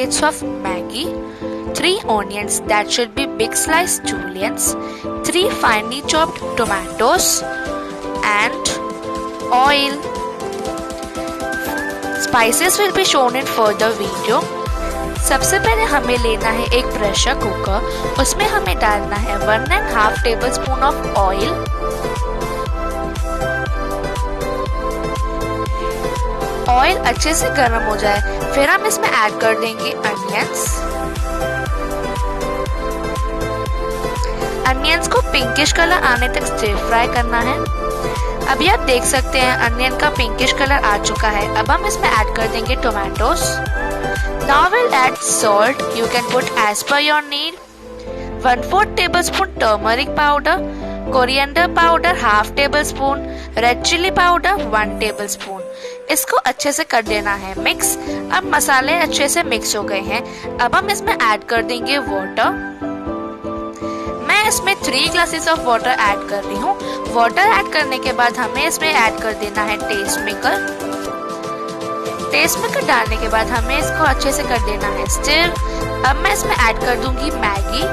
packets of Maggi, 3 onions that should be big sliced juliennes, 3 finely chopped tomatoes and oil. Spices will be shown in further video. सबसे पहले हमें लेना है एक pressure cooker, उसमें हमें डालना है 1.5 टेबलस्पून ऑफ ऑयल, ऑयल अच्छे से गर्म हो जाए फिर हम इसमें ऐड कर देंगे अनियंस को पिंकिश कलर आने तक स्टिर फ्राई करना है। अभी आप देख सकते हैं अनियन का पिंकिश कलर आ चुका है। अब हम इसमें ऐड कर देंगे tomatoes. Now will add salt, you can put as per your need. 1/4 tablespoon turmeric powder, coriander powder 1/2 tablespoon, red chilli powder 1 tablespoon. इसको अच्छे से कर देना है मिक्स। अब मसाले अच्छे से मिक्स हो गए हैं। अब हम इसमें ऐड कर देंगे वाटर। मैं इसमें 3 ग्लासेस ऑफ वाटर ऐड कर रही हूँ। वाटर ऐड करने के बाद हमें इसमें ऐड कर देना है टेस्ट मेकर। टेस्ट मेकर डालने के बाद हमें इसको अच्छे से कर देना है स्टिर। अब मैं इसमें ऐड कर दूंगी मैगी।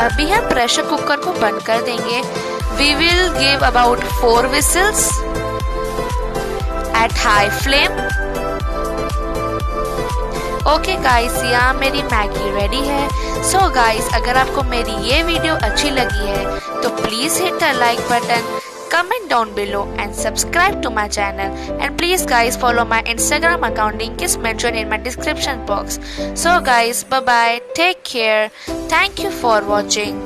अभी हम प्रेशर कुकर को बंद कर देंगे। We will give about 4 whistles at high flame. Okay guys, यहाँ मेरी मैगी रेडी है। सो गाइस, अगर आपको मेरी ये वीडियो अच्छी लगी है तो please hit the like button, comment down below and subscribe to my channel, and please guys follow my Instagram account, link is mentioned in my description box. So guys, bye bye, take care, thank you for watching.